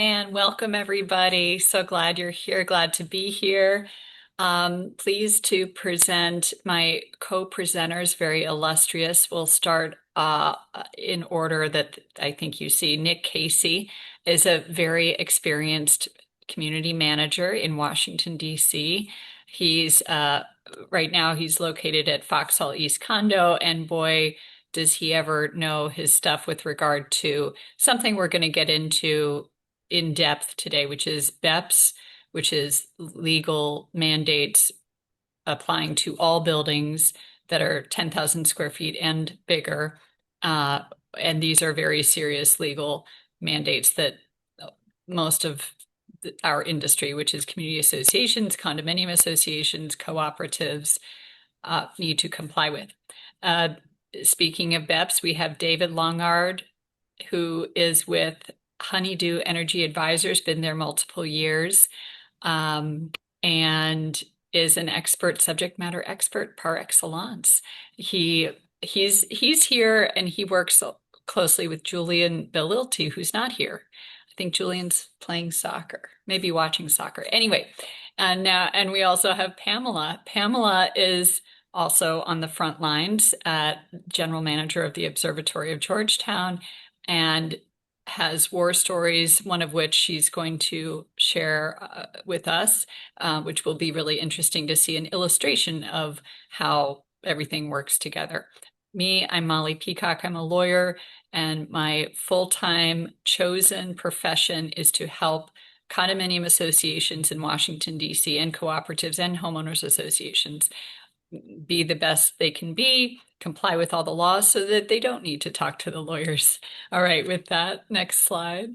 And welcome everybody. So glad you're here. Glad to be here. Pleased to present my co-presenters, very illustrious. We'll start in order that I think you see. Nick Casey is a very experienced community manager in Washington, D.C. He's right now he's located at Foxhall East Condo, and boy, does he ever know his stuff with regard to something we're going to get into in depth today, which is BEPS, which is legal mandates applying to all buildings that are 10,000 square feet and bigger. Uh, and these are very serious legal mandates that most of our industry, which is community associations, condominium associations, cooperatives, need to comply with. Uh, Speaking of BEPS, we have David Longard, who is with Honeydew Energy Advisors, been there multiple years, um, and is an expert, subject matter expert par excellence. He's here and he works closely with Julian Belilti, who's not here. I think Julian's playing soccer, maybe watching soccer. Anyway, and we also have Pamela. Pamela is also on the front lines, general manager of the Observatory of Georgetown, and has war stories, one of which she's going to share with us, which will be really interesting to see an illustration of how everything works together. Me, I'm Molly Peacock. I'm a lawyer, and my full-time chosen profession is to help condominium associations in Washington, D.C., and cooperatives and homeowners associations be the best they can be, comply with all the laws so that they don't need to talk to the lawyers. All right, with that, next slide.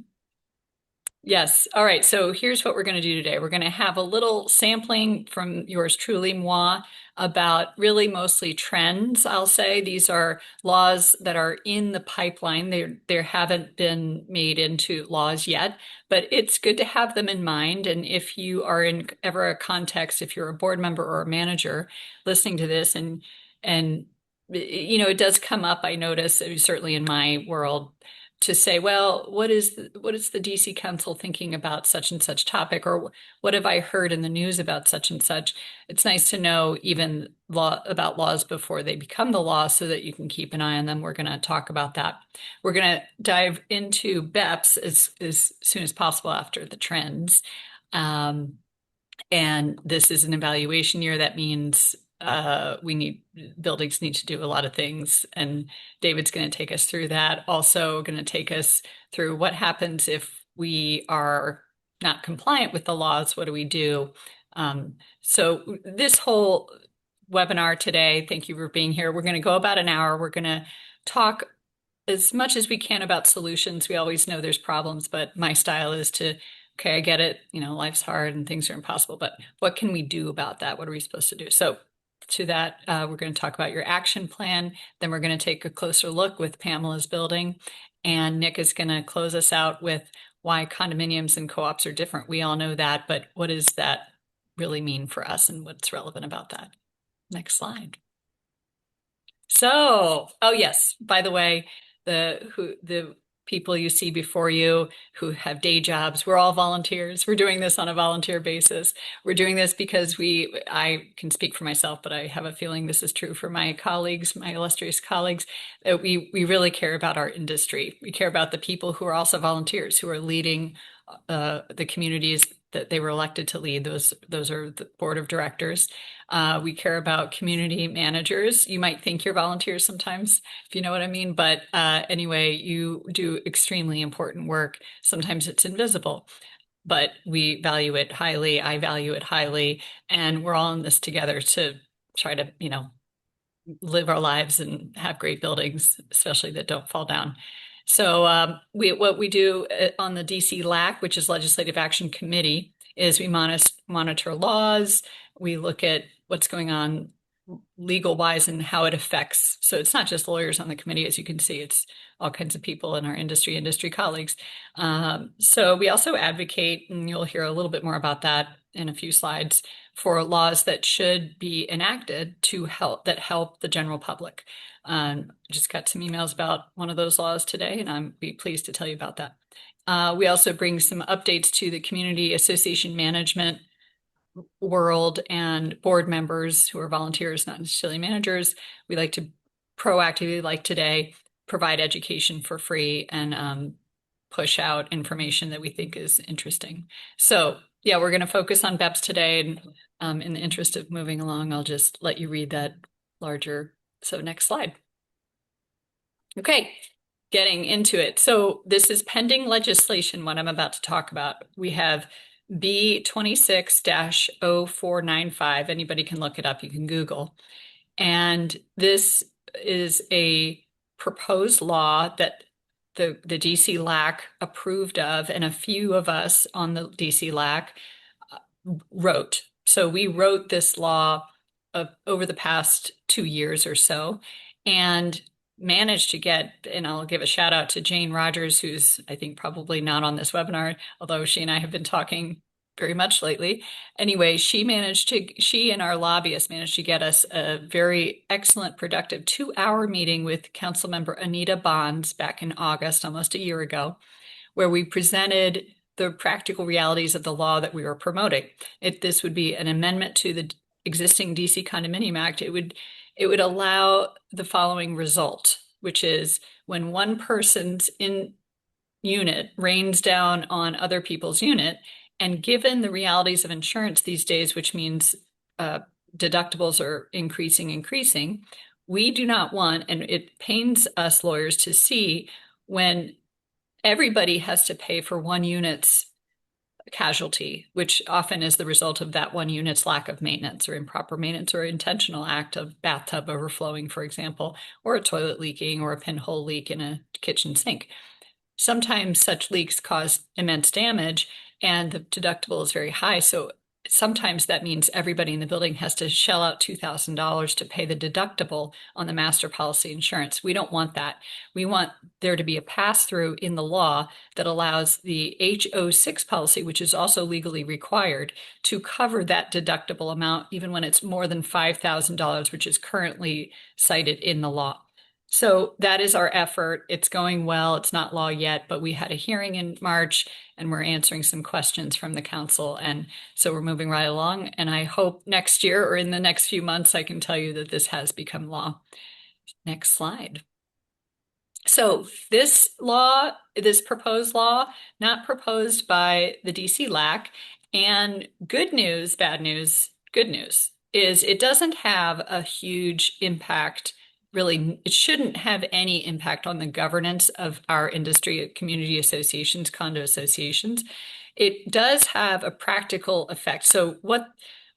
Yes. All right. So here's what we're going to do today. We're going to have a little sampling from yours truly, moi, about really mostly trends, I'll say. These are laws that are in the pipeline. They haven't been made into laws yet, but it's good to have them in mind. And if you are in ever a context, if you're a board member or a manager listening to this and it does come up, I notice, certainly in my world, to say, well, what is the DC Council thinking about such and such topic, or what have I heard in the news about such and such? It's nice to know even about laws before they become the law so that you can keep an eye on them. We're going to talk about that. We're going to dive into BEPS as soon as possible after the trends. And this is an evaluation year. That means buildings need to do a lot of things, and David's going to take us through that. Also going to take us through what happens if we are not compliant with the laws. What do we do? So this whole webinar today, thank you for being here. We're going to go about an hour. We're going to talk as much as we can about solutions. We always know there's problems, but my style is to, okay, I get it. Life's hard and things are impossible, but what can we do about that? What are we supposed to do? So to that, we're going to talk about your action plan. Then we're going to take a closer look with Pamela's building. And Nick is going to close us out with why condominiums and co-ops are different. We all know that, but what does that really mean for us and what's relevant about that? Next slide. So, oh yes, by the way, the people you see before you who have day jobs, we're all volunteers. We're doing this on a volunteer basis. We're doing this because I can speak for myself, but I have a feeling this is true for my colleagues, my illustrious colleagues, that we really care about our industry. We care about the people who are also volunteers, who are leading the communities that they were elected to lead. Those are the board of directors. We care about community managers. You might think you're volunteers sometimes, if you know what I mean. But anyway, you do extremely important work. Sometimes it's invisible, but we value it highly. I value it highly. And we're all in this together to try to, live our lives and have great buildings, especially that don't fall down. So what we do on the DC LAC, which is Legislative Action Committee, is we monitor laws. We look at what's going on legal wise and how it affects. So it's not just lawyers on the committee, as you can see, it's all kinds of people in our industry colleagues. So we also advocate, and you'll hear a little bit more about that in a few slides, for laws that should be enacted to help the general public. Just got some emails about one of those laws today, and I'm be pleased to tell you about that. We also bring some updates to the community association management world and board members who are volunteers, not necessarily managers. We like to proactively, like today, provide education for free and push out information that we think is interesting. So yeah, we're going to focus on BEPS today. And in the interest of moving along, I'll just let you read that larger. So next slide. Okay, getting into it. So this is pending legislation, what I'm about to talk about. We have B 26-0495. Anybody can look it up, you can Google. And this is a proposed law that the DC LAC approved of, and a few of us on the DC LAC wrote. So we wrote this law over the past 2 years or so, and managed to get, and I'll give a shout out to Jane Rogers, who's I think probably not on this webinar, although she and I have been talking very much lately. Anyway, she and our lobbyists managed to get us a very excellent, productive 2-hour meeting with Councilmember Anita Bonds back in August, almost a year ago, where we presented the practical realities of the law that we were promoting. This would be an amendment to the existing DC Condominium Act. It would allow the following result, which is when one person's unit rains down on other people's unit, and given the realities of insurance these days, which means deductibles are increasing, we do not want, and it pains us lawyers to see when everybody has to pay for one unit's casualty, which often is the result of that one unit's lack of maintenance or improper maintenance or intentional act of bathtub overflowing, for example, or a toilet leaking or a pinhole leak in a kitchen sink. Sometimes such leaks cause immense damage and the deductible is very high. So sometimes that means everybody in the building has to shell out $2,000 to pay the deductible on the master policy insurance. We don't want that. We want there to be a pass-through in the law that allows the H06 policy, which is also legally required, to cover that deductible amount, even when it's more than $5,000, which is currently cited in the law. So that is our effort. It's going well. It's not law yet, but we had a hearing in March and we're answering some questions from the council. And so we're moving right along. And I hope next year or in the next few months, I can tell you that this has become law. Next slide. So this law, this proposed law, not proposed by the DC LAC, and good news, bad news, good news, is it doesn't have a huge impact. Really, it shouldn't have any impact on the governance of our industry, community associations, condo associations. It does have a practical effect. So what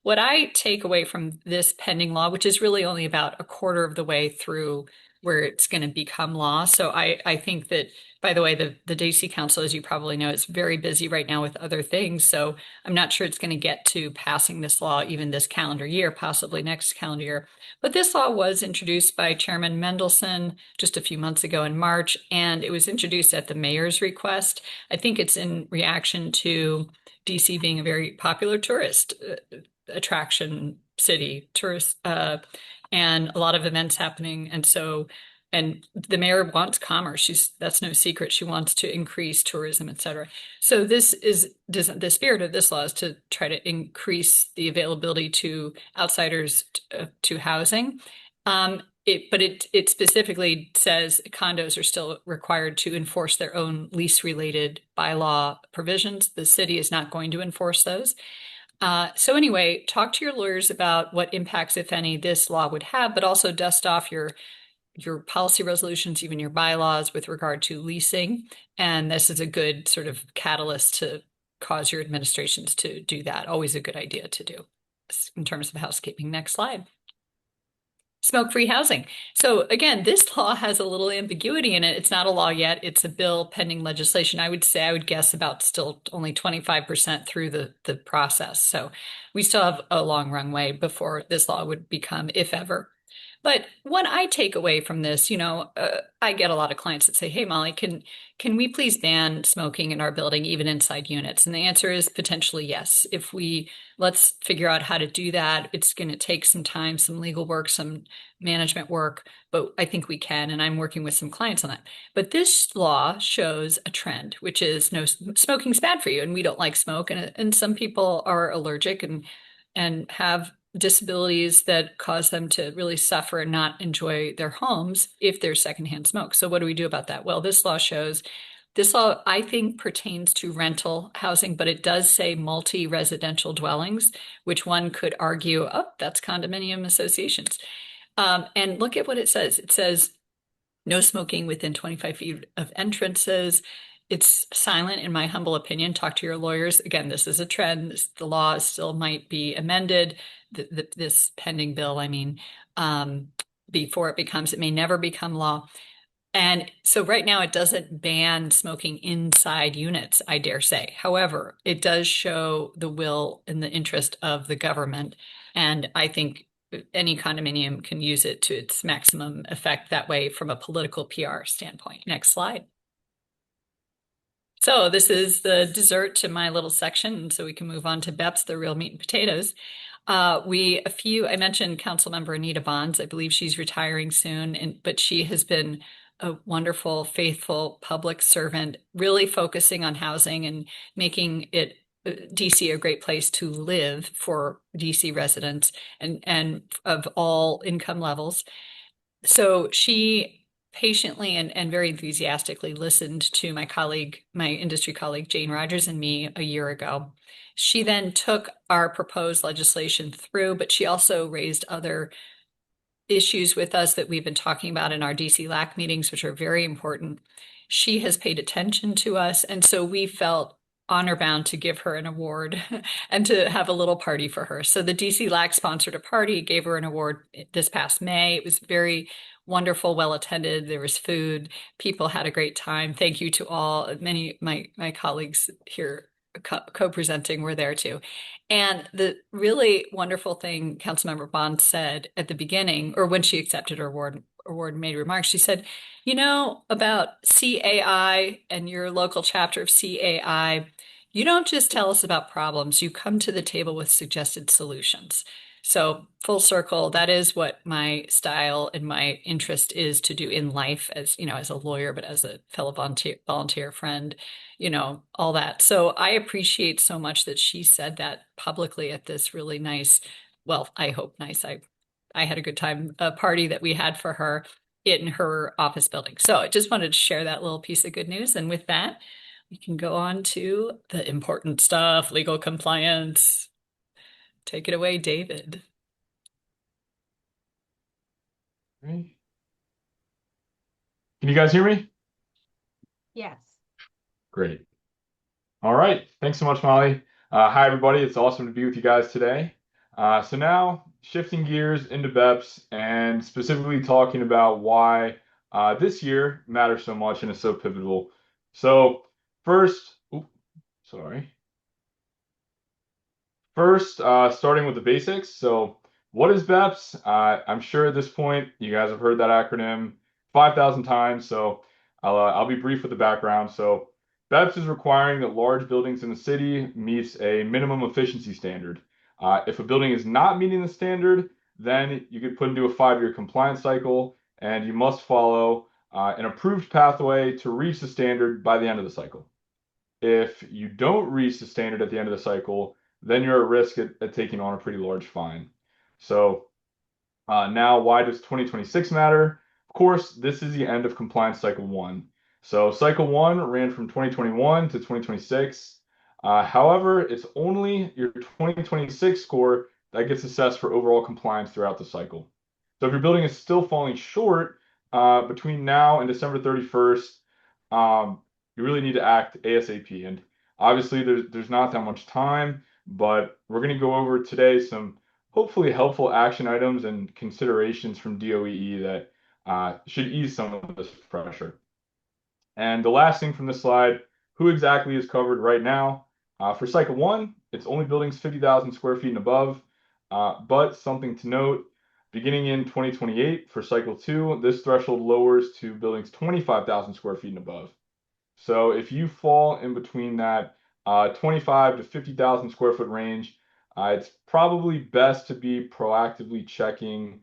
I take away from this pending law, which is really only about a quarter of the way through where it's going to become law. So I think that, by the way, the DC Council, as you probably know, is very busy right now with other things. So I'm not sure it's going to get to passing this law even this calendar year, possibly next calendar year. But this law was introduced by Chairman Mendelson just a few months ago in March, and it was introduced at the mayor's request. I think it's in reaction to DC being a very popular tourist attraction city, and a lot of events happening. And so, and the mayor wants commerce. That's no secret. She wants to increase tourism, et cetera. So this is the spirit of this law is to try to increase the availability to outsiders to housing. But it specifically says condos are still required to enforce their own lease-related bylaw provisions. The city is not going to enforce those. So anyway, talk to your lawyers about what impacts, if any, this law would have, but also dust off your policy resolutions, even your bylaws with regard to leasing. And this is a good sort of catalyst to cause your administrations to do that. Always a good idea to do in terms of housekeeping. Next slide. Smoke-free housing. So again, this law has a little ambiguity in it. It's not a law yet. It's a bill pending legislation. I would guess about still only 25% through the process. So we still have a long runway before this law would become, if ever. But what I take away from this, I get a lot of clients that say, "Hey, Molly, can we please ban smoking in our building, even inside units?" And the answer is potentially yes. If we let's figure out how to do that, it's going to take some time, some legal work, some management work, but I think we can, and I'm working with some clients on that. But this law shows a trend, which is no smoking's bad for you, and we don't like smoke, and some people are allergic and have disabilities that cause them to really suffer and not enjoy their homes if there's secondhand smoke. So what do we do about that? Well, this law, I think, pertains to rental housing, but it does say multi-residential dwellings, which one could argue, oh, that's condominium associations. And look at what it says. It says no smoking within 25 feet of entrances. It's silent, in my humble opinion. Talk to your lawyers. Again, this is a trend. The law still might be amended. This pending bill, I mean, before it may never become law. And so right now it doesn't ban smoking inside units, I dare say. However, it does show the will and the interest of the government. And I think any condominium can use it to its maximum effect that way from a political PR standpoint. Next slide. So this is the dessert to my little section, so we can move on to BEPS, the real meat and potatoes. I mentioned Councilmember Anita Bonds. I believe she's retiring soon, but she has been a wonderful, faithful public servant, really focusing on housing and making it DC a great place to live for DC residents and of all income levels. So she patiently and very enthusiastically listened to my industry colleague, Jane Rogers, and me a year ago. She then took our proposed legislation through, but she also raised other issues with us that we've been talking about in our DC LAC meetings, which are very important. She has paid attention to us, and so we felt honor bound to give her an award and to have a little party for her. So the DC LAC sponsored a party, gave her an award this past May. It was very wonderful, well attended. There was food. People had a great time. Thank you to all. Many of my colleagues here co-presenting were there too. And the really wonderful thing Councilmember Bond said at the beginning, or when she accepted her award and made remarks, she said, about CAI and your local chapter of CAI, you don't just tell us about problems, you come to the table with suggested solutions. So full circle, that is what my style and my interest is to do in life as, as a lawyer, but as a fellow volunteer friend, all that. So I appreciate so much that she said that publicly at this really nice, well, I hope nice. I had a good time, a party that we had for her in her office building. So I just wanted to share that little piece of good news. And with that, we can go on to the important stuff, legal compliance. Take it away, David. Can you guys hear me? Yes. Great. All right. Thanks so much, Molly. Hi, everybody. It's awesome to be with you guys today. So now shifting gears into BEPS and specifically talking about why this year matters so much and is so pivotal. So first, sorry. First, starting with the basics. So what is BEPS? I'm sure at this point you guys have heard that acronym 5,000 times. So I'll be brief with the background. So BEPS is requiring that large buildings in the city meets a minimum efficiency standard. If a building is not meeting the standard, then you get put into a 5-year compliance cycle, and you must follow an approved pathway to reach the standard by the end of the cycle. If you don't reach the standard at the end of the cycle, then you're at risk at taking on a pretty large fine. So now, why does 2026 matter? Of course, this is the end of compliance cycle 1. So cycle 1 ran from 2021 to 2026. However, it's only your 2026 score that gets assessed for overall compliance throughout the cycle. So if your building is still falling short between now and December 31st, you really need to act ASAP. And obviously, there's not that much time, but we're going to go over today some hopefully helpful action items and considerations from DOEE that should ease some of this pressure. And the last thing from this slide, who exactly is covered right now? For cycle 1, it's only buildings 50,000 square feet and above, but something to note, Beginning in 2028 for cycle 2, this threshold lowers to buildings 25,000 square feet and above. So if you fall in between that 25 to 50,000 square foot range, it's probably best to be proactively checking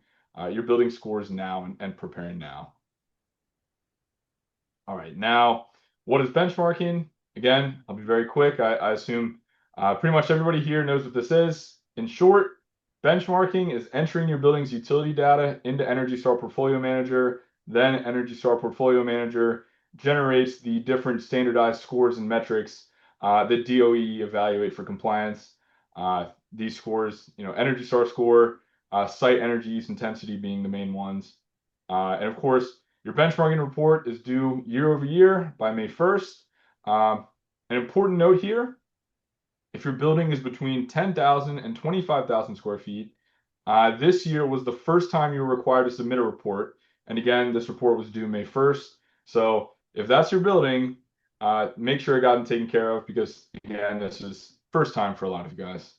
your building scores now and preparing now. All right, now what is benchmarking? Again, I'll be very quick. I assume pretty much everybody here knows what this is. In short, benchmarking is entering your building's utility data into Energy Star Portfolio Manager. Then Energy Star Portfolio Manager generates the different standardized scores and metrics that DOE evaluate for compliance. These scores, Energy Star score, site energy use intensity being the main ones. And of course, your benchmarking report is due year over year by May 1st. An important note here, if your building is between 10,000 and 25,000 square feet, this year was the first time you were required to submit a report. And again, this report was due May 1st. So if that's your building, make sure it got taken care of because, again, this is first time for a lot of you guys.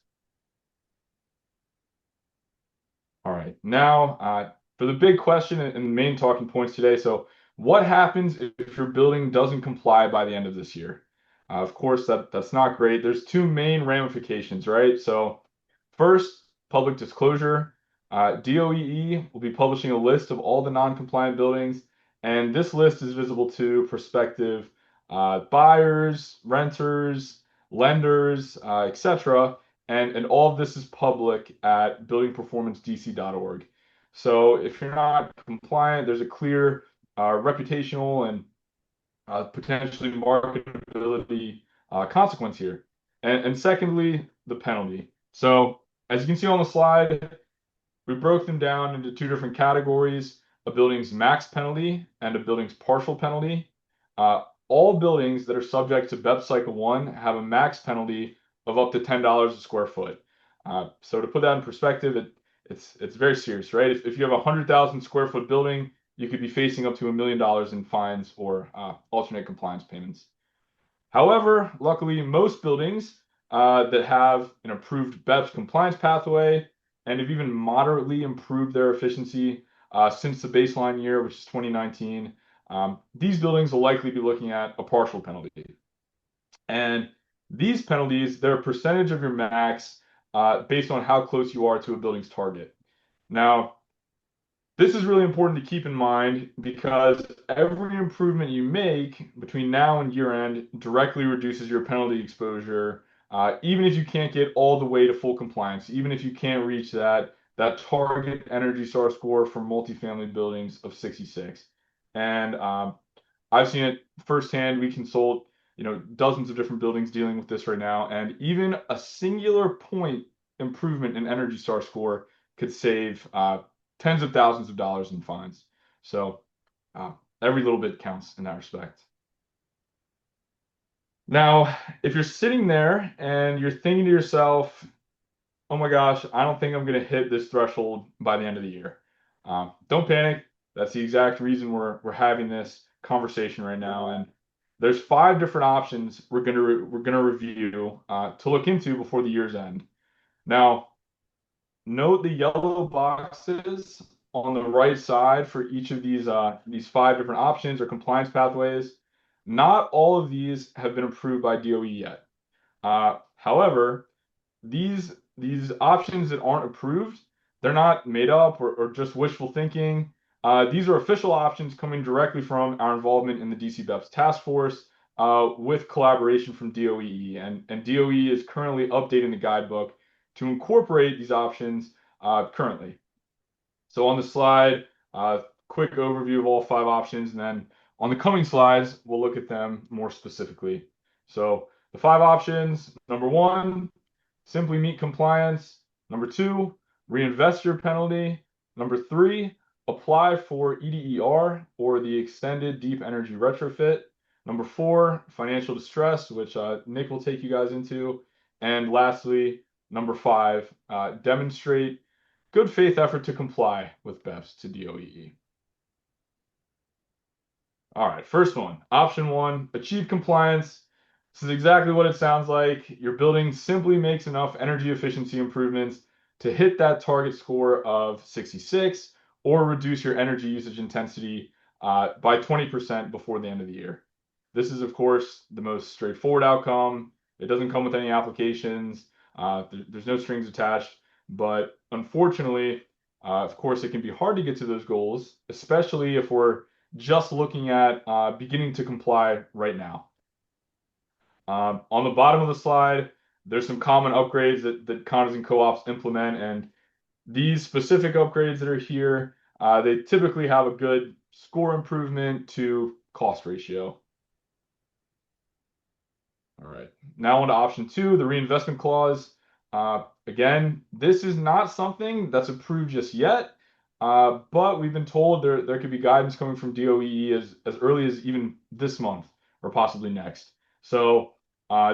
All right, now for the big question and main talking points today. So what happens if your building doesn't comply by the end of this year? Of course, that's not great. There's two main ramifications, right? So first, public disclosure. DOEE will be publishing a list of all the non-compliant buildings, and this list is visible to prospective buyers, renters, lenders, etc. And all of this is public at buildingperformancedc.org. So if you're not compliant, there's a clear reputational and potentially marketability consequence here. And secondly, the penalty. So as you can see on the slide, we broke them down into two different categories, a building's max penalty and a building's partial penalty. All buildings that are subject to BEPS Cycle 1 have a max penalty of up to $10 a square foot. So to put that in perspective, it's very serious, right? If you have a 100,000 square foot building, you could be facing up to $1 million in fines or alternate compliance payments. However, luckily, most buildings that have an approved BEPS compliance pathway and have even moderately improved their efficiency since the baseline year, which is 2019, these buildings will likely be looking at a partial penalty. And these penalties, they're a percentage of your max based on how close you are to a building's target. Now, this is really important to keep in mind because every improvement you make between now and year end directly reduces your penalty exposure, even if you can't get all the way to full compliance, even if you can't reach that target Energy Star score for multifamily buildings of 66. And I've seen it firsthand. We consult, dozens of different buildings dealing with this right now, and even a singular point improvement in Energy Star score could save tens of thousands of dollars in fines. So every little bit counts in that respect. Now, if you're sitting there and you're thinking to yourself, oh my gosh, I don't think I'm going to hit this threshold by the end of the year. Don't panic. That's the exact reason we're having this conversation right now. And there's 5 different options we're gonna review to look into before the year's end. Now, note the yellow boxes on the right side for each of these 5 different options or compliance pathways. Not all of these have been approved by DOE yet. However, these options that aren't approved, they're not made up or just wishful thinking. These are official options coming directly from our involvement in the DC BEPS task force with collaboration from DOE. And DOE is currently updating the guidebook to incorporate these options currently. So on the slide, quick overview of all 5 options, and then on the coming slides, we'll look at them more specifically. So the 5 options, number 1, simply meet compliance. Number 2, reinvest your penalty. Number 3, apply for EDER or the Extended Deep Energy Retrofit. Number 4, financial distress, which Nick will take you guys into. And lastly, number 5, demonstrate good faith effort to comply with BEPS to DOEE. All right, first one, option 1, achieve compliance. This is exactly what it sounds like. Your building simply makes enough energy efficiency improvements to hit that target score of 66 or reduce your energy usage intensity by 20% before the end of the year. This is, of course, the most straightforward outcome. It doesn't come with any applications. There's no strings attached. But unfortunately, of course, it can be hard to get to those goals, especially if we're just looking at beginning to comply right now. On the bottom of the slide, there's some common upgrades that condos and co-ops implement, and these specific upgrades that are here, they typically have a good score improvement to cost ratio. All right, now on to option 2, the reinvestment clause. Again, this is not something that's approved just yet, but we've been told there could be guidance coming from DOE as early as even this month or possibly next. So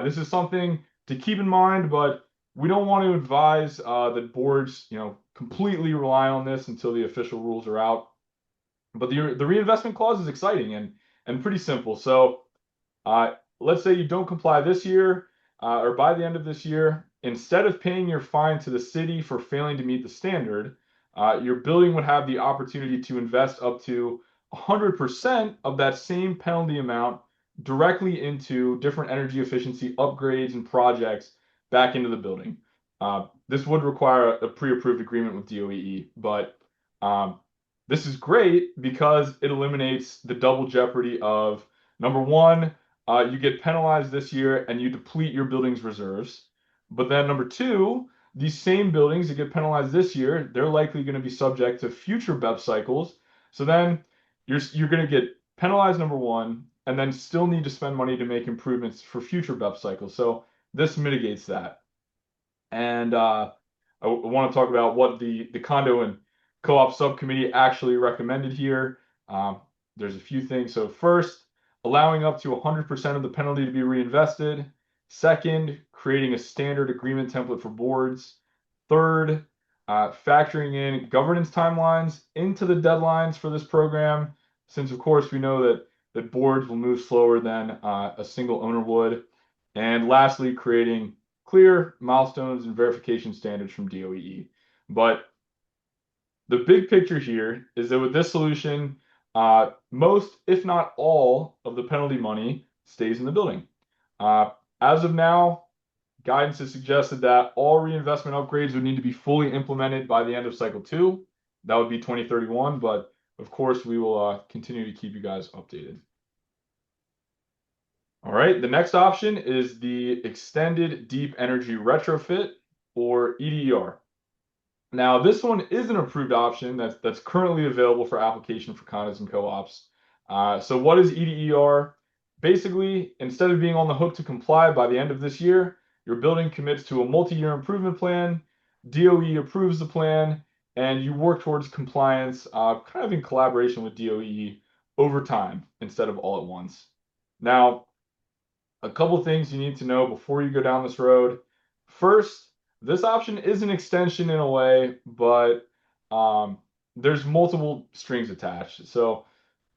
this is something to keep in mind, but we don't want to advise that boards, completely rely on this until the official rules are out. But the reinvestment clause is exciting and pretty simple. So let's say you don't comply this year or by the end of this year, instead of paying your fine to the city for failing to meet the standard, your building would have the opportunity to invest up to 100% of that same penalty amount directly into different energy efficiency upgrades and projects back into the building. This would require a pre-approved agreement with DOE, but this is great because it eliminates the double jeopardy of, number one, you get penalized this year and you deplete your building's reserves. But then number two, these same buildings that get penalized this year, they're likely going to be subject to future BEP cycles. So then you're going to get penalized, number one, and then still need to spend money to make improvements for future BEP cycles. So this mitigates that. And I want to talk about what the condo and co-op subcommittee actually recommended here. There's a few things. So first, allowing up to 100% of the penalty to be reinvested. Second, creating a standard agreement template for boards. Third, factoring in governance timelines into the deadlines for this program, since of course we know that boards will move slower than a single owner would. And lastly, creating clear milestones and verification standards from DOE. But the big picture here is that with this solution, most, if not all, of the penalty money stays in the building. As of now, guidance has suggested that all reinvestment upgrades would need to be fully implemented by the end of cycle 2. That would be 2031, but of course we will continue to keep you guys updated. All right, the next option is the Extended Deep Energy Retrofit, or EDR. Now, this one is an approved option that's currently available for application for condos and co-ops. So what is EDER? Basically, instead of being on the hook to comply by the end of this year, your building commits to a multi-year improvement plan, DOE approves the plan, and you work towards compliance kind of in collaboration with DOE over time instead of all at once. Now, a couple things you need to know before you go down this road. First, this option is an extension in a way, but there's multiple strings attached. So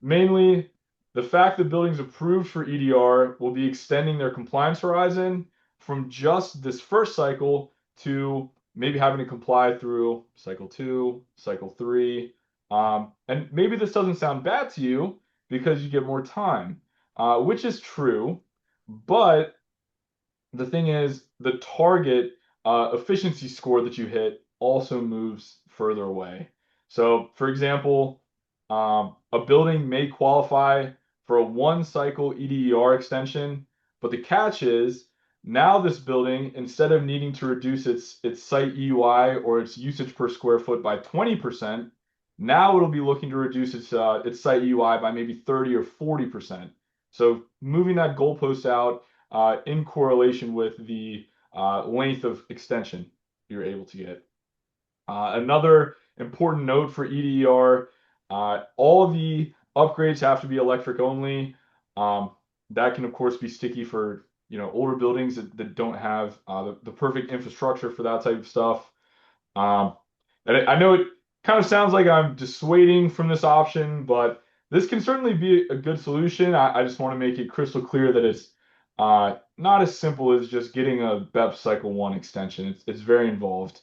mainly, the fact that buildings approved for EDR will be extending their compliance horizon from just this first cycle to maybe having to comply through cycle 2, cycle 3. And maybe this doesn't sound bad to you because you get more time, which is true. But the thing is, the target efficiency score that you hit also moves further away. So, for example, a building may qualify for a 1-cycle EDER extension, but the catch is now this building, instead of needing to reduce its site EUI or its usage per square foot by 20%, now it'll be looking to reduce its site EUI by maybe 30 or 40%. So moving that goalpost out in correlation with the length of extension you're able to get. Another important note for EDER, all the upgrades have to be electric only. That can of course be sticky for older buildings that don't have the perfect infrastructure for that type of stuff. And I know it kind of sounds like I'm dissuading from this option, but this can certainly be a good solution. I just want to make it crystal clear that it's not as simple as just getting a BEP Cycle 1 extension. It's very involved.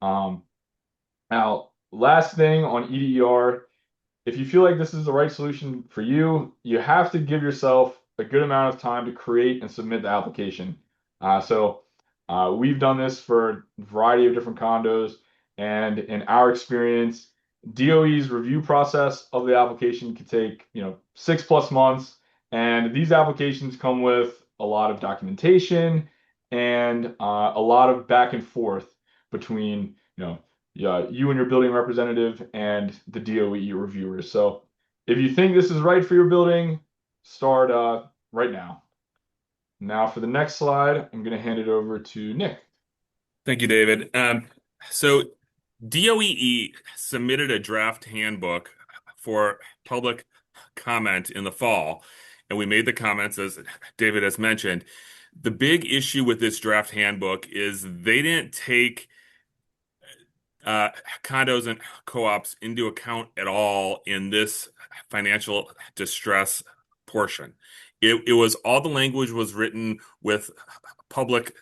Um, Now, last thing on EDER, if you feel like this is the right solution for you, you have to give yourself a good amount of time to create and submit the application. We've done this for a variety of different condos, and in our experience, DOE's review process of the application could take, 6+ months, and these applications come with a lot of documentation and a lot of back and forth between, yeah, you and your building representative and the DOE reviewers. So if you think this is right for your building, start right now. Now for the next slide, I'm going to hand it over to Nick. Thank you, David. So DOEE submitted a draft handbook for public comment in the fall, and we made the comments, as David has mentioned. The big issue with this draft handbook is they didn't take condos and co-ops into account at all in this financial distress portion. It was all the language was written with private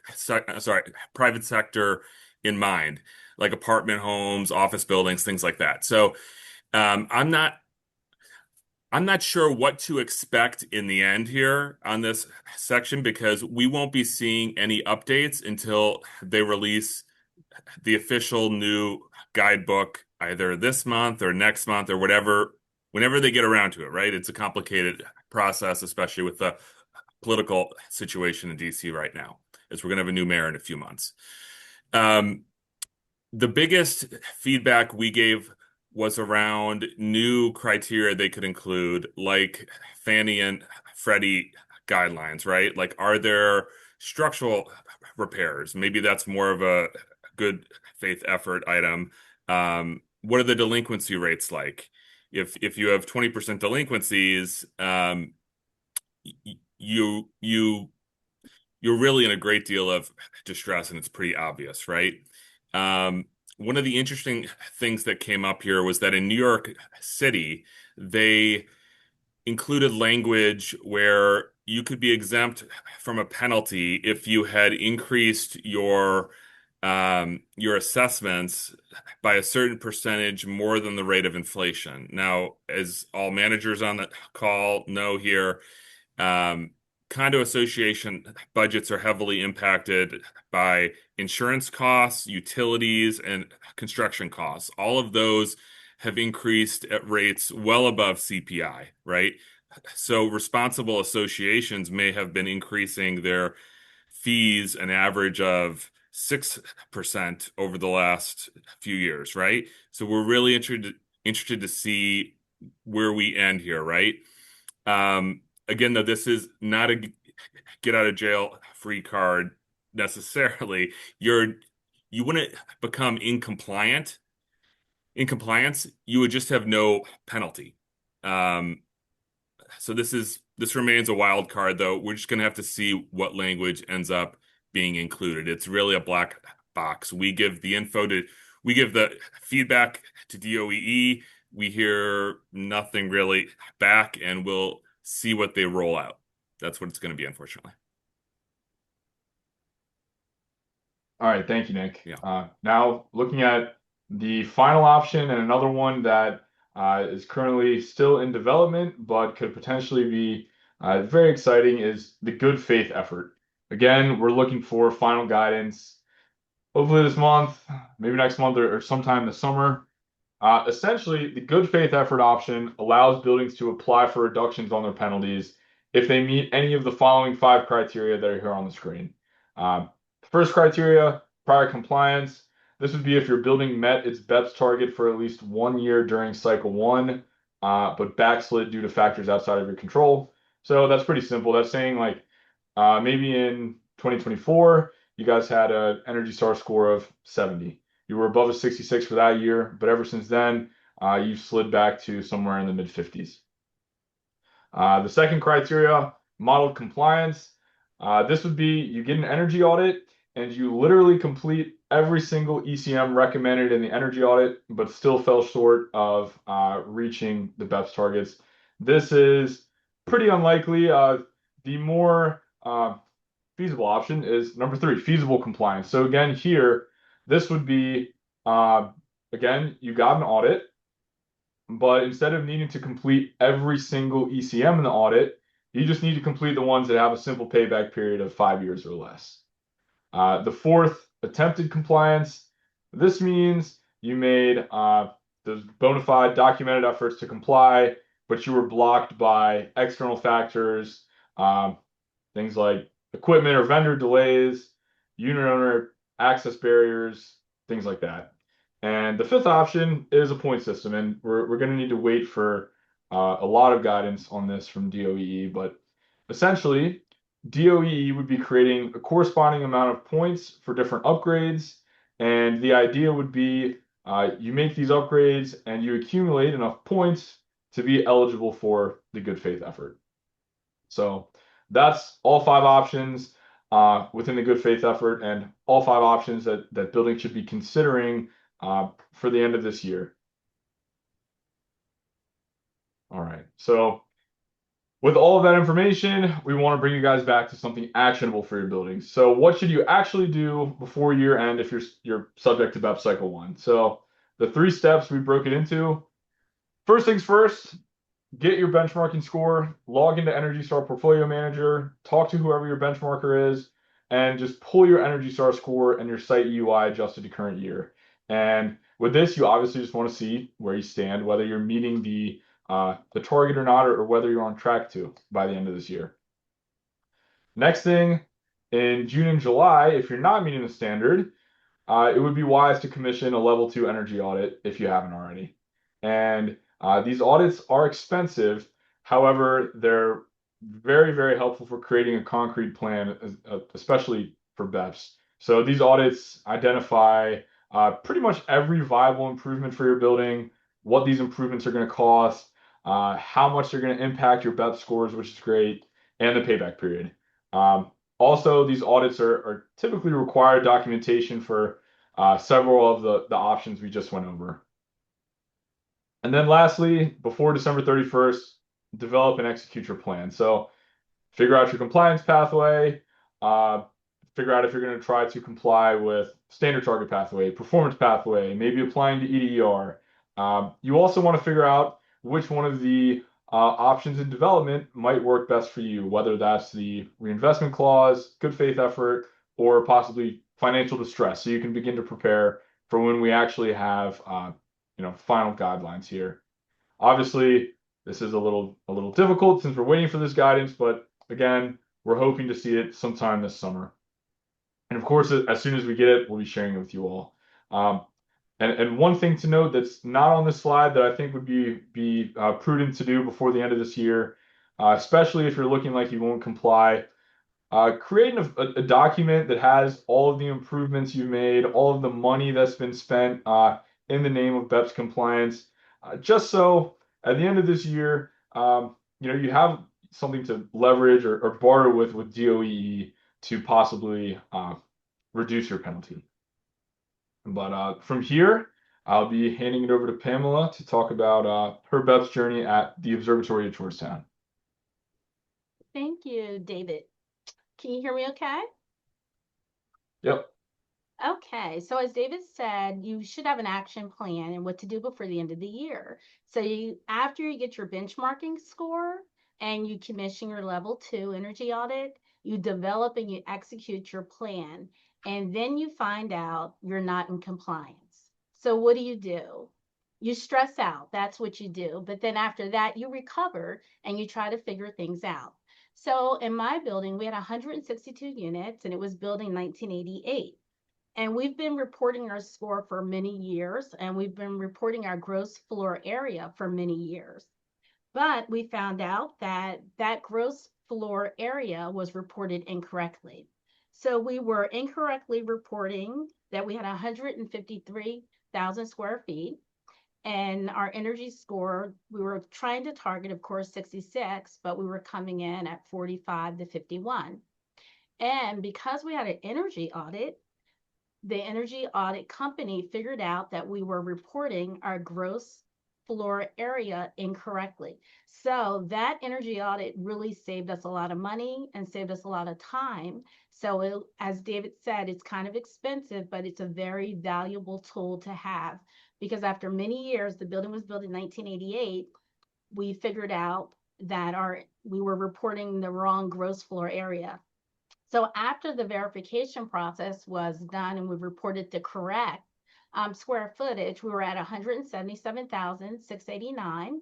sector in mind, like apartment homes, office buildings, things like that. So I'm not sure what to expect in the end here on this section because we won't be seeing any updates until they release the official new guidebook either this month or next month or whatever, whenever they get around to it, right? It's a complicated process, especially with the political situation in DC right now, as we're going to have a new mayor in a few months. The biggest feedback we gave was around new criteria they could include, like Fannie and Freddie guidelines, right? Like, are there structural repairs? Maybe that's more of a good faith effort item. What are the delinquency rates like? If you have 20% delinquencies, you're really in a great deal of distress, and it's pretty obvious, right? One of the interesting things that came up here was that in New York City, they included language where you could be exempt from a penalty if you had increased your assessments by a certain percentage more than the rate of inflation. Now, as all managers on the call know here, condo association budgets are heavily impacted by insurance costs, utilities, and construction costs. All of those have increased at rates well above CPI, right? So responsible associations may have been increasing their fees an average of 6% over the last few years, right? So we're really interested to see where we end here, right? Again, though, this is not a get out of jail free card necessarily. You wouldn't become in compliance, you would just have no penalty. So this remains a wild card, though. We're just going to have to see what language ends up being included. It's really a black box. We give the feedback to DOEE. We hear nothing really back, and we'll see what they roll out. That's what it's going to be, unfortunately. All right, thank you, Nick. Yeah. Now looking at the final option and another one that is currently still in development but could potentially be very exciting is the good faith effort. Again, we're looking for final guidance, hopefully this month, maybe next month or sometime this summer. Essentially, the good faith effort option allows buildings to apply for reductions on their penalties if they meet any of the following 5 criteria that are here on the screen. First criteria, prior compliance. This would be if your building met its BEPS target for at least 1 year during cycle 1, but backslid due to factors outside of your control. So that's pretty simple. That's saying like maybe in 2024, you guys had an Energy Star score of 70. You were above a 66 for that year, but ever since then, you've slid back to somewhere in the mid 50s. The second criteria, modeled compliance. This would be you get an energy audit and you literally complete every single ECM recommended in the energy audit, but still fell short of reaching the BEPS targets. This is pretty unlikely. The more feasible option is number 3, feasible compliance. So again, here, this would be Again, you got an audit, but instead of needing to complete every single ECM in the audit, you just need to complete the ones that have a simple payback period of 5 years or less. The fourth, attempted compliance. This means you made those bona fide documented efforts to comply, but you were blocked by external factors, things like equipment or vendor delays, unit owner access barriers, things like that. And the fifth option is a point system, and we're going to need to wait for a lot of guidance on this from DOEE, but essentially, DOE would be creating a corresponding amount of points for different upgrades, and the idea would be you make these upgrades and you accumulate enough points to be eligible for the good faith effort. So that's all 5 options within the good faith effort, and all 5 options that buildings should be considering for the end of this year. All right, so with all of that information, we want to bring you guys back to something actionable for your buildings. So what should you actually do before year end if you're subject to BEP Cycle 1? So the 3 steps we broke it into. First things first, get your benchmarking score, log into Energy Star Portfolio Manager, talk to whoever your benchmarker is, and just pull your Energy Star score and your site EUI adjusted to current year. And with this, you obviously just want to see where you stand, whether you're meeting the target or not, or whether you're on track to by the end of this year. Next thing, in June and July, if you're not meeting the standard, it would be wise to commission a level 2 energy audit if you haven't already. And these audits are expensive. However, they're very, very helpful for creating a concrete plan, especially for BEPS. So these audits identify pretty much every viable improvement for your building, what these improvements are going to cost, how much they're going to impact your BEP scores, which is great, and the payback period. Also, these audits are typically required documentation for several of the options we just went over. And then lastly, before December 31st, develop and execute your plan. So figure out your compliance pathway, figure out if you're going to try to comply with standard target pathway, performance pathway, maybe applying to EDR. You also want to figure out which one of the options in development might work best for you, whether that's the reinvestment clause, good faith effort, or possibly financial distress. So you can begin to prepare for when we actually have final guidelines here. Obviously, this is a little difficult since we're waiting for this guidance, but again, we're hoping to see it sometime this summer. And of course, as soon as we get it, we'll be sharing it with you all. And one thing to note that's not on this slide that I think would be prudent to do before the end of this year, especially if you're looking like you won't comply, creating a document that has all of the improvements you made, all of the money that's been spent in the name of BEPS compliance, just so at the end of this year, you have something to leverage or barter with DOE to possibly reduce your penalty. But from here, I'll be handing it over to Pamela to talk about her BEPS journey at the Observatory of Georgetown. Thank you, David. Can you hear me okay? Yep. Okay, so as David said, you should have an action plan and what to do before the end of the year. So after you get your benchmarking score and you commission your level 2 energy audit, you develop and you execute your plan. And then you find out you're not in compliance. So what do? You stress out. That's what you do. But then after that, you recover and you try to figure things out. So in my building, we had 162 units and it was built in 1988. And we've been reporting our score for many years, and we've been reporting our gross floor area for many years. But we found out that that gross floor area was reported incorrectly. So we were incorrectly reporting that we had 153,000 square feet. And our energy score, we were trying to target, of course, 66, but we were coming in at 45 to 51. And because we had an energy audit, the energy audit company figured out that we were reporting our gross floor area incorrectly. So that energy audit really saved us a lot of money and saved us a lot of time. So as David said, it's kind of expensive, but it's a very valuable tool to have, because after many years, the building was built in 1988, we figured out that we were reporting the wrong gross floor area. So after the verification process was done and we reported the correct square footage, we were at 177,689.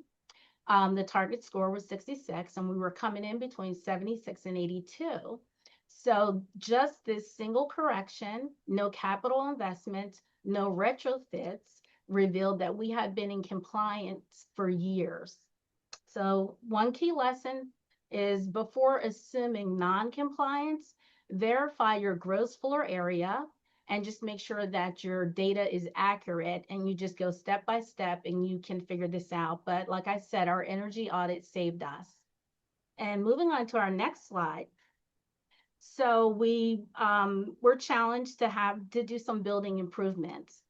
The target score was 66, and we were coming in between 76 and 82. So just this single correction, no capital investments, no retrofits, revealed that we had been in compliance for years. So one key lesson is, before assuming non-compliance, verify your gross floor area and just make sure that your data is accurate, and you just go step by step and you can figure this out. But like I said, our energy audit saved us. And moving on to our next slide. So we were challenged to do some building improvements.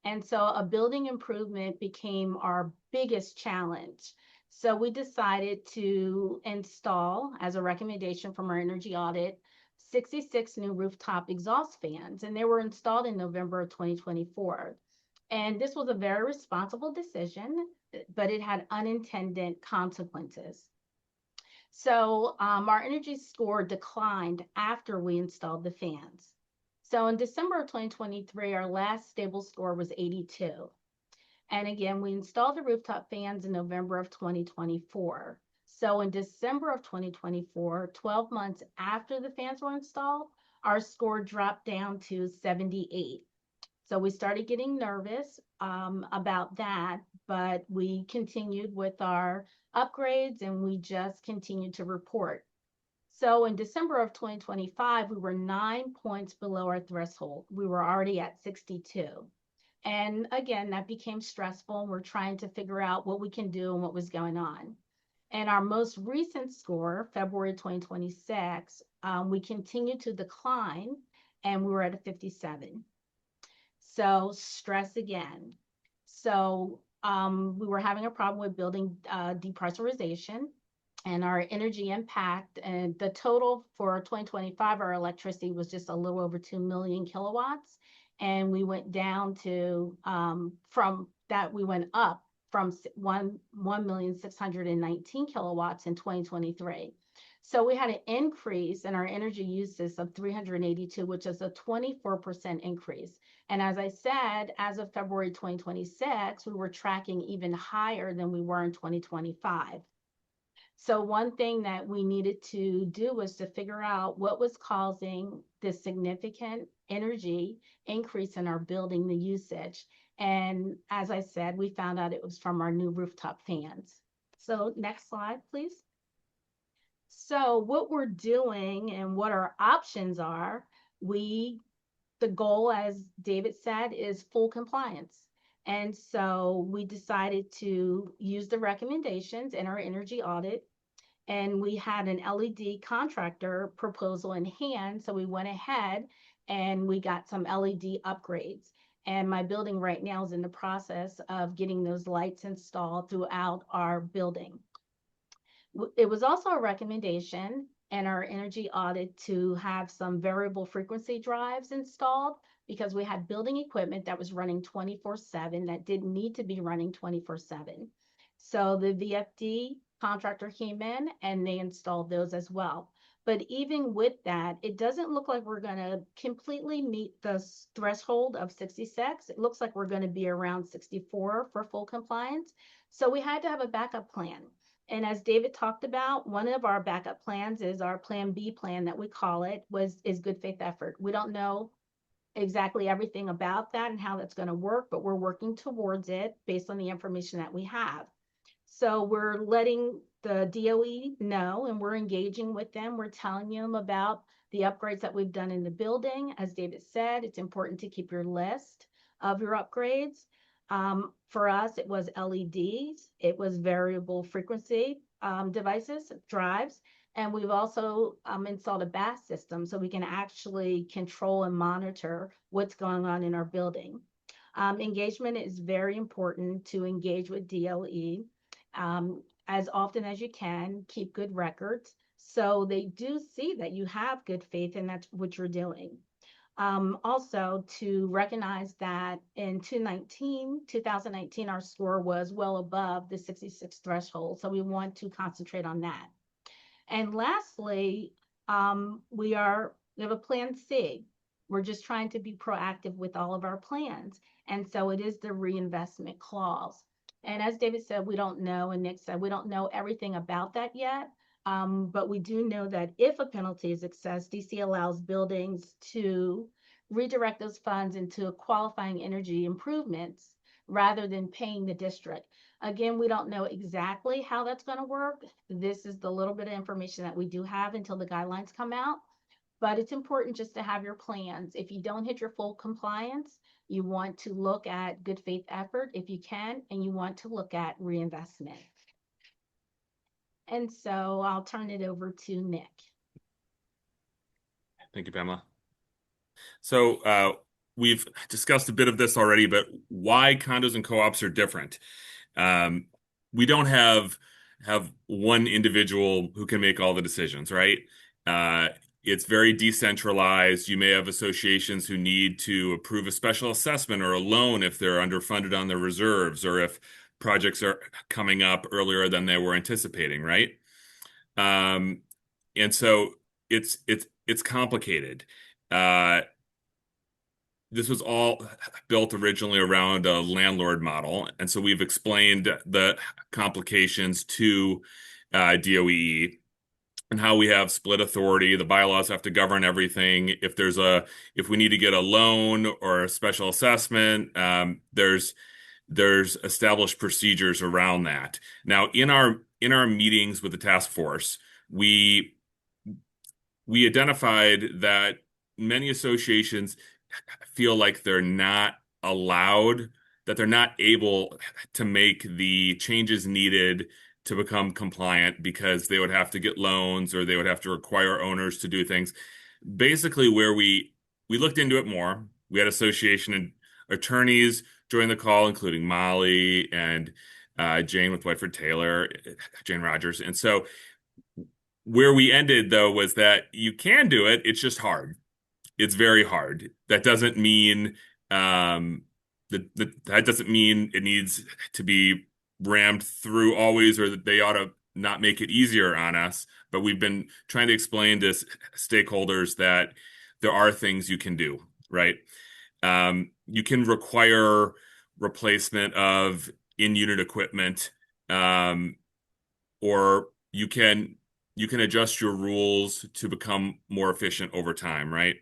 And so a building improvement became our biggest challenge. So we decided to install, as a recommendation from our energy audit, 66 new rooftop exhaust fans, and they were installed in November of 2024. And this was a very responsible decision, but it had unintended consequences. So our energy score declined after we installed the fans. So in December of 2023, our last stable score was 82. And again, we installed the rooftop fans in November of 2024. So in December of 2024, 12 months after the fans were installed, our score dropped down to 78. So we started getting nervous about that, but we continued with our upgrades and we just continued to report. So in December of 2025, we were 9 points below our threshold. We were already at 62. And again, that became stressful. We're trying to figure out what we can do and what was going on. And our most recent score, February 2026, we continued to decline, and we were at a 57. So stress again. So we were having a problem with building depressurization, and our energy impact, and the total for 2025, our electricity was just a little over 2 million kilowatts. And we went down to, from that, we went up from 1,619 kilowatts in 2023. So we had an increase in our energy uses of 382, which is a 24% increase. And as I said, as of February 2026, we were tracking even higher than we were in 2025. So one thing that we needed to do was to figure out what was causing this significant energy increase in our building, the usage. And as I said, we found out it was from our new rooftop fans. So next slide, please. So what we're doing and what our options are, the goal, as David said, is full compliance. And so we decided to use the recommendations in our energy audit, and we had an LED contractor proposal in hand. So we went ahead and we got some LED upgrades. And my building right now is in the process of getting those lights installed throughout our building. It was also a recommendation in our energy audit to have some variable frequency drives installed, because we had building equipment that was running 24/7 that didn't need to be running 24/7. So the VFD contractor came in and they installed those as well. But even with that, it doesn't look like we're going to completely meet the threshold of 66. It looks like we're going to be around 64 for full compliance. So we had to have a backup plan. And as David talked about, one of our backup plans is our Plan B plan, that we call it, is good faith effort. We don't know exactly everything about that and how that's going to work, but we're working towards it based on the information that we have. So we're letting the DOE know, and we're engaging with them. We're telling them about the upgrades that we've done in the building. As David said, it's important to keep your list of your upgrades. For us, it was LEDs, it was variable frequency devices, drives, and we've also installed a BAS system so we can actually control and monitor what's going on in our building. Engagement is very important to engage with DOE as often as you can. Keep good records so they do see that you have good faith and that's what you're doing. Also to recognize that in 2019, our score was well above the 66 threshold. So we want to concentrate on that. And lastly, we have a plan C. We're just trying to be proactive with all of our plans. And so it is the reinvestment clause. And as David said, we don't know, and Nick said, we don't know everything about that yet. But we do know that if a penalty is assessed, DC allows buildings to redirect those funds into qualifying energy improvements rather than paying the district. Again, we don't know exactly how that's going to work. This is the little bit of information that we do have until the guidelines come out. But it's important just to have your plans. If you don't hit your full compliance, you want to look at good faith effort if you can, and you want to look at reinvestment. And so I'll turn it over to Nick. Thank you, Pamela. So we've discussed a bit of this already, but why condos and co-ops are different. We don't have one individual who can make all the decisions, right? It's very decentralized. You may have associations who need to approve a special assessment or a loan if they're underfunded on their reserves, or if projects are coming up earlier than they were anticipating, right? And so it's complicated. This was all built originally around a landlord model, and so we've explained the complications to DOE and how we have split authority. The bylaws have to govern everything. If we need to get a loan or a special assessment, there's established procedures around that. Now, in our meetings with the task force, we identified that many associations feel like they're not allowed, that they're not able to make the changes needed to become compliant because they would have to get loans or they would have to require owners to do things. Basically, where we looked into it more, we had association and attorneys join the call, including Molly and Jane with Whiteford Taylor, Jane Rogers. And so where we ended, though, was that you can do it. It's just hard. It's very hard. That doesn't mean that doesn't mean it needs to be rammed through always, or that they ought to not make it easier on us. But we've been trying to explain to stakeholders that there are things you can do, right? You can require replacement of in-unit equipment, or you can adjust your rules to become more efficient over time, right?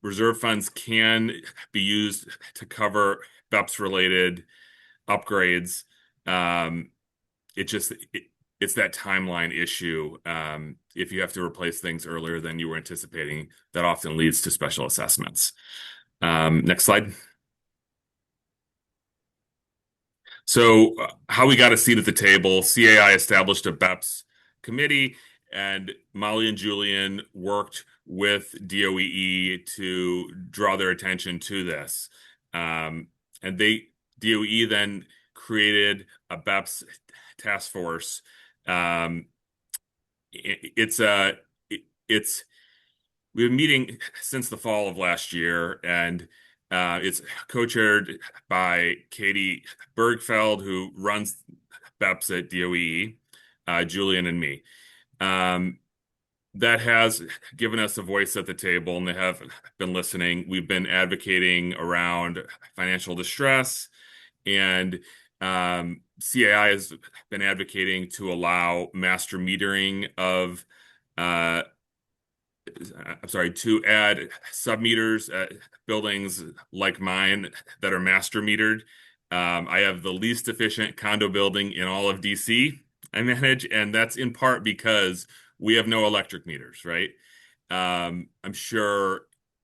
Reserve funds can be used to cover BEPS-related upgrades. It's that timeline issue. If you have to replace things earlier than you were anticipating, that often leads to special assessments. Next slide. So how we got a seat at the table, CAI established a BEPS committee, and Molly and Julian worked with DOE to draw their attention to this. And DOE then created a BEPS task force. We've been meeting since the fall of last year, and it's co-chaired by Katie Bergfeld, who runs BEPS at DOE, Julian and me. That has given us a voice at the table, and they have been listening. We've been advocating around financial distress, and CAI has been advocating to allow master metering of, to add sub-meters at buildings like mine that are master metered. I have the least efficient condo building in all of DC I manage, and that's in part because we have no electric meters, right? I'm sure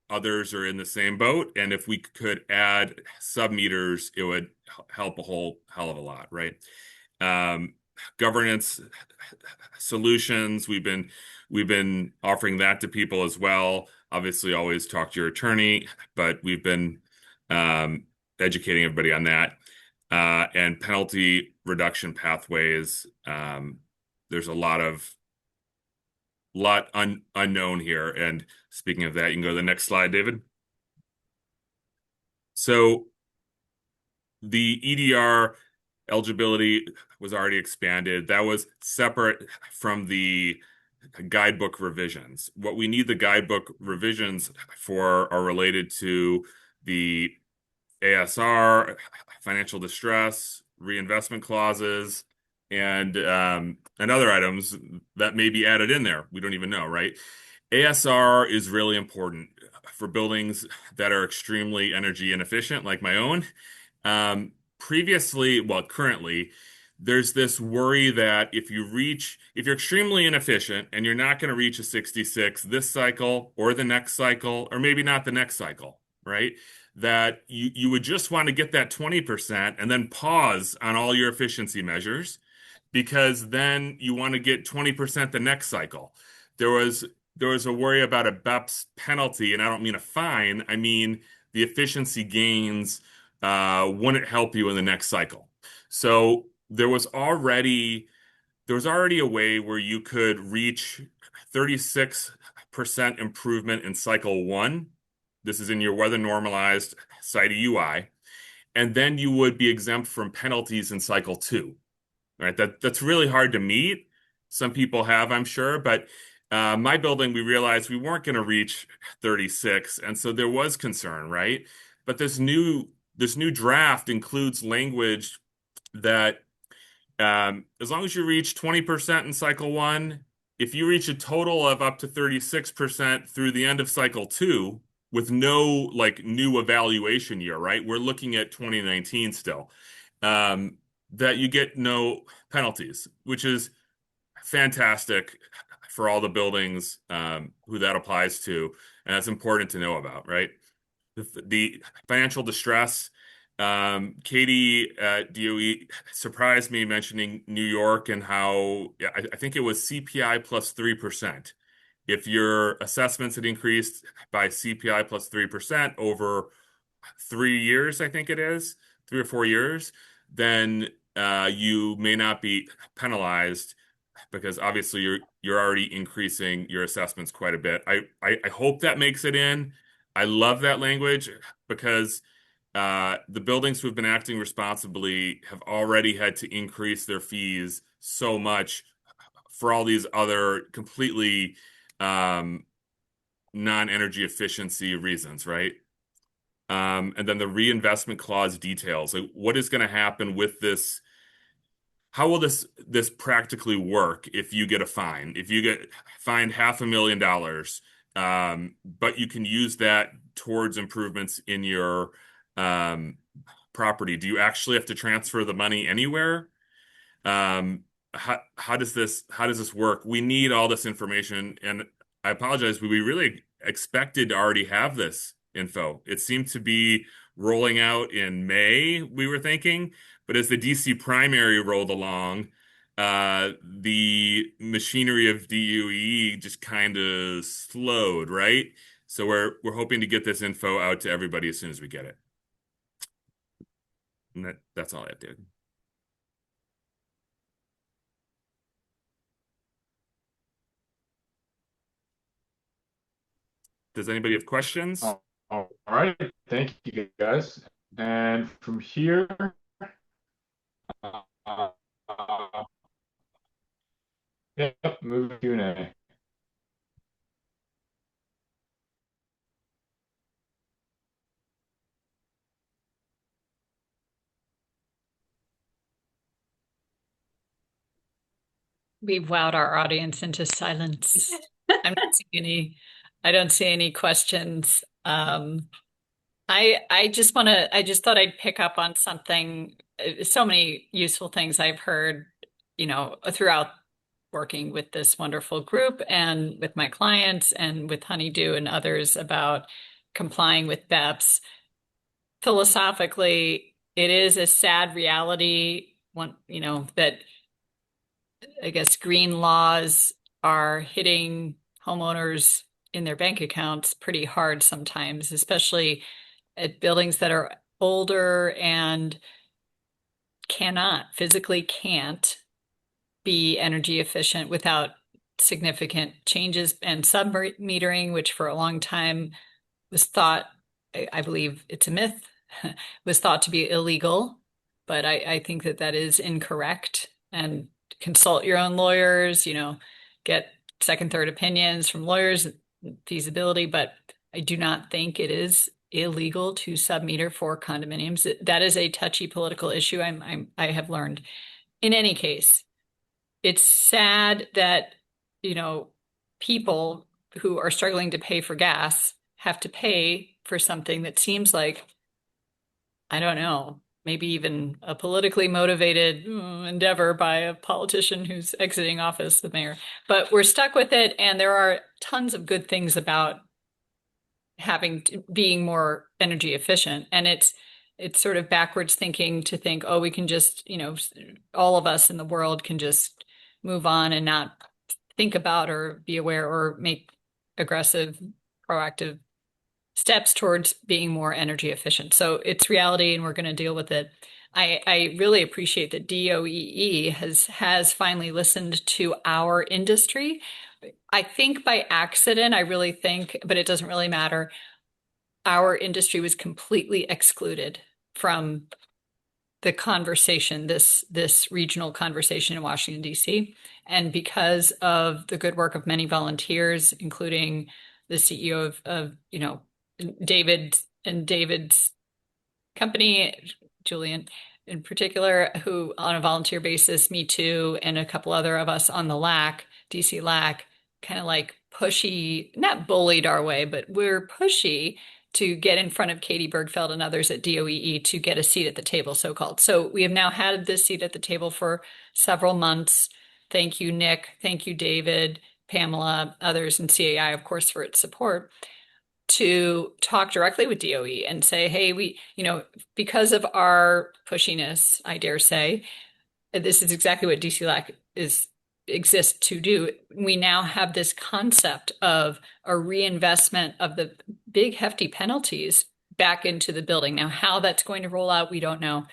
others are in the same boat, and if we could add sub-meters, it would help a whole hell of a lot, right? Governance solutions, we've been offering that to people as well. Obviously, always talk to your attorney, but we've been educating everybody on that. And penalty reduction pathways. There's a lot unknown here. And speaking of that, you can go to the next slide, David. So the EDR eligibility was already expanded. That was separate from the guidebook revisions. What we need the guidebook revisions for are related to the ASR, financial distress, reinvestment clauses, and other items that may be added in there. We don't even know, right? ASR is really important for buildings that are extremely energy inefficient, like my own. Currently, there's this worry that if you're extremely inefficient and you're not going to reach a 66 this cycle or the next cycle, or maybe not the next cycle, right? That you would just want to get that 20% and then pause on all your efficiency measures, because then you want to get 20% the next cycle. There was a worry about a BEPS penalty, and I don't mean a fine. I mean the efficiency gains wouldn't help you in the next cycle. So there was already a way where you could reach 36% improvement in cycle 1. This is in your weather normalized site UI, and then you would be exempt from penalties in cycle 2. Right? That's really hard to meet. Some people have, I'm sure, but my building, we realized we weren't going to reach 36, and so there was concern, right? But this new draft includes language that as long as you reach 20% in cycle 1, if you reach a total of up to 36% through the end of cycle 2 with no new evaluation year, right? We're looking at 2019 still. That you get no penalties, which is fantastic for all the buildings who that applies to, and that's important to know about, right? The financial distress, Katie at DOE surprised me mentioning New York and how I think it was CPI plus 3%. If your assessments had increased by CPI plus 3% over 3 years, I think it is 3 or 4 years, then you may not be penalized, because obviously you're already increasing your assessments quite a bit. I hope that makes it in. I love that language, because the buildings who've been acting responsibly have already had to increase their fees so much for all these other completely non-energy efficiency reasons, right? And then the reinvestment clause details. Like, what is going to happen with this? How will this practically work if you get a fine? If you get fined $500,000, but you can use that towards improvements in your property, do you actually have to transfer the money anywhere? How does this work? We need all this information, and I apologize, but we really expected to already have this info. It seemed to be rolling out in May, we were thinking, but as the DC primary rolled along, the machinery of DOE just kind of slowed, right? So we're hoping to get this info out to everybody as soon as we get it. And that's all I have, David. Does anybody have questions? All right, thank you guys. And from here, move to Q&A. We've wowed our audience into silence. I don't see any questions. I just thought I'd pick up on something. So many useful things I've heard, throughout working with this wonderful group and with my clients and with Honeydew and others about complying with BEPS. Philosophically, it is a sad reality, that I guess green laws are hitting homeowners in their bank accounts pretty hard sometimes, especially at buildings that are older and physically can't be energy efficient without significant changes, and sub-metering, which for a long time was thought, I believe it's a myth, was thought to be illegal, but I think that that is incorrect. And consult your own lawyers, get second, third opinions from lawyers, feasibility, but I do not think it is illegal to sub-meter for condominiums. That is a touchy political issue. I have learned. In any case, it's sad that, people who are struggling to pay for gas have to pay for something that seems like, I don't know, maybe even a politically motivated endeavor by a politician who's exiting office, the mayor. But we're stuck with it, and there are tons of good things about being more energy efficient. And it's sort of backwards thinking to think, oh, we can just, all of us in the world can just move on and not think about or be aware or make aggressive, proactive steps towards being more energy efficient. So it's reality, and we're going to deal with it. I really appreciate that DOEE has finally listened to our industry. I think by accident, I really think, but it doesn't really matter. Our industry was completely excluded from the conversation, this regional conversation in Washington, D.C. And because of the good work of many volunteers, including the CEO of David and David's company, Julian in particular, who on a volunteer basis, me too, and a couple other of us on the LAC, DC LAC, kind of like pushy, not bullied our way, but we're pushy to get in front of Katie Bergfeld and others at DOEE to get a seat at the table, so-called. So we have now had this seat at the table for several months. Thank you, Nick. Thank you, David, Pamela, others, and CAI, of course, for its support, to talk directly with DOE and say, hey, we, because of our pushiness, I dare say, this is exactly what DCLAC exists to do. We now have this concept of a reinvestment of the big hefty penalties back into the building. Now, how that's going to roll out, we don't know.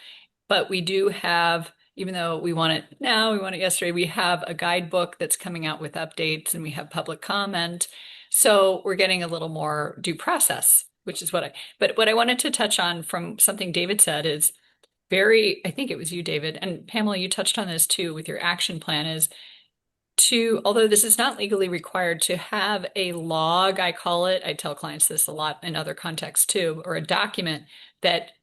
But we do have, even though we want it now, we want it yesterday, we have a guidebook that's coming out with updates, and we have public comment. So we're getting a little more due process, which is but what I wanted to touch on from something David said is I think it was you, David, and Pamela, you touched on this too with your action plan, is although this is not legally required, to have a log, I call it, I tell clients this a lot in other contexts too, or a document that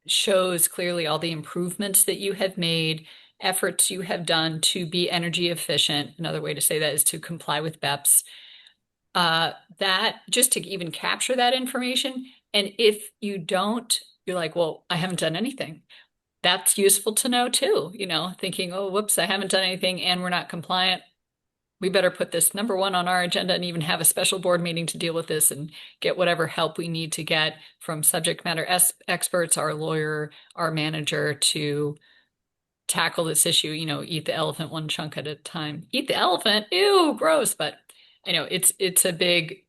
shows clearly all the improvements that you have made, efforts you have done to be energy efficient. Another way to say that is to comply with BEPS. That just to even capture that information. And if you don't, you're like, well, I haven't done anything. That's useful to know too, thinking, oh, whoops, I haven't done anything and we're not compliant. We better put this number one on our agenda and even have a special board meeting to deal with this and get whatever help we need to get from subject matter experts, our lawyer, our manager, to tackle this issue, eat the elephant one chunk at a time. Eat the elephant, ew, gross. But it's a big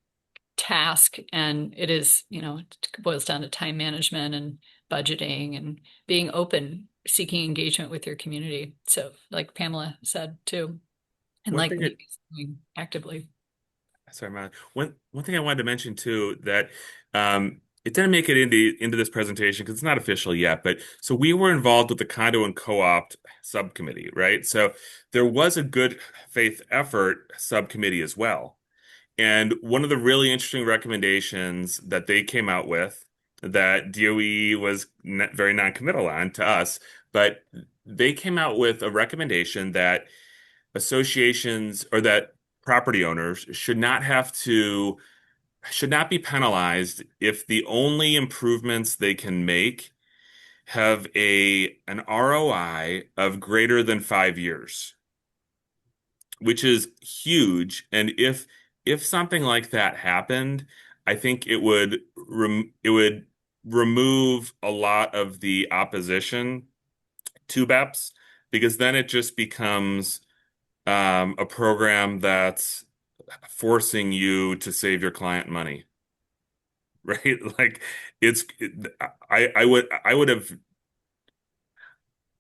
task, and it is, it boils down to time management and budgeting and being open, seeking engagement with your community. So like Pamela said too, and One like thing doing actively. Sorry, Matt. One thing I wanted to mention too, that it didn't make it into this presentation because it's not official yet, but so we were involved with the condo and co-op subcommittee, right? So there was a good faith effort subcommittee as well. And one of the really interesting recommendations that they came out with, that DOE was very non-committal on to us, but they came out with a recommendation that associations, or that property owners should not be penalized if the only improvements they can make have an ROI of greater than 5 years, which is huge. And if something like that happened, I think it would remove a lot of the opposition to BEPS, because then it just becomes a program that's forcing you to save your client money, right? Like I would have.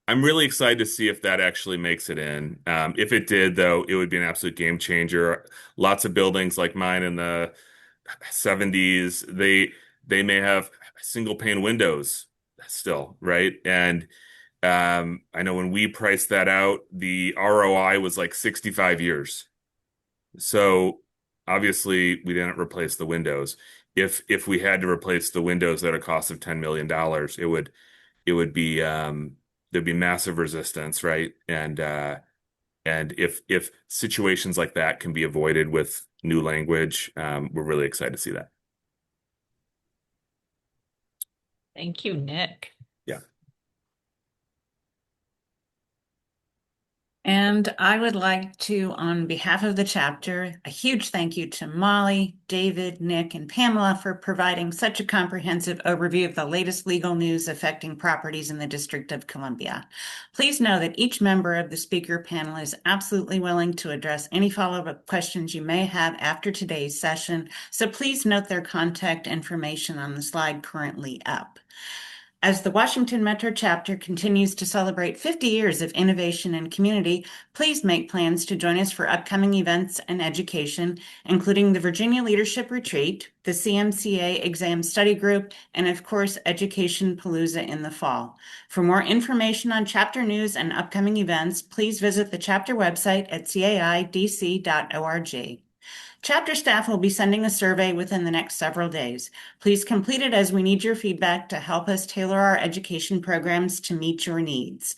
I'm really excited to see if that actually makes it in. If it did, though, it would be an absolute game changer. Lots of buildings like mine in the 70s, they may have single pane windows still, right? And I know when we priced that out, the ROI was like 65 years. So obviously we didn't replace the windows. If we had to replace the windows at a cost of $10 million, it would be there'd be massive resistance, right? And if situations like that can be avoided with new language, we're really excited to see that. Thank you, Nick. Yeah. And I would like to, on behalf of the chapter, a huge thank you to Molly, David, Nick, and Pamela for providing such a comprehensive overview of the latest legal news affecting properties in the District of Columbia. Please know that each member of the speaker panel is absolutely willing to address any follow-up questions you may have after today's session, so please note their contact information on the slide currently up. As the Washington Metro chapter continues to celebrate 50 years of innovation and community, please make plans to join us for upcoming events and education, including the Virginia Leadership Retreat, the CMCA Exam Study Group, and of course, Education Palooza in the fall. For more information on chapter news and upcoming events, please visit the chapter website at caidc.org. Chapter staff will be sending a survey within the next several days. Please complete it as we need your feedback to help us tailor our education programs to meet your needs.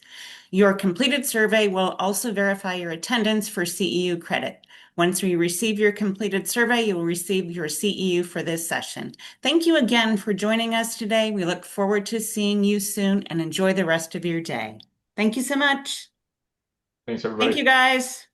Your completed survey will also verify your attendance for CEU credit. Once we receive your completed survey, you will receive your CEU for this session. Thank you again for joining us today. We look forward to seeing you soon and enjoy the rest of your day. Thank you so much. Thanks, everybody. Thank you, guys.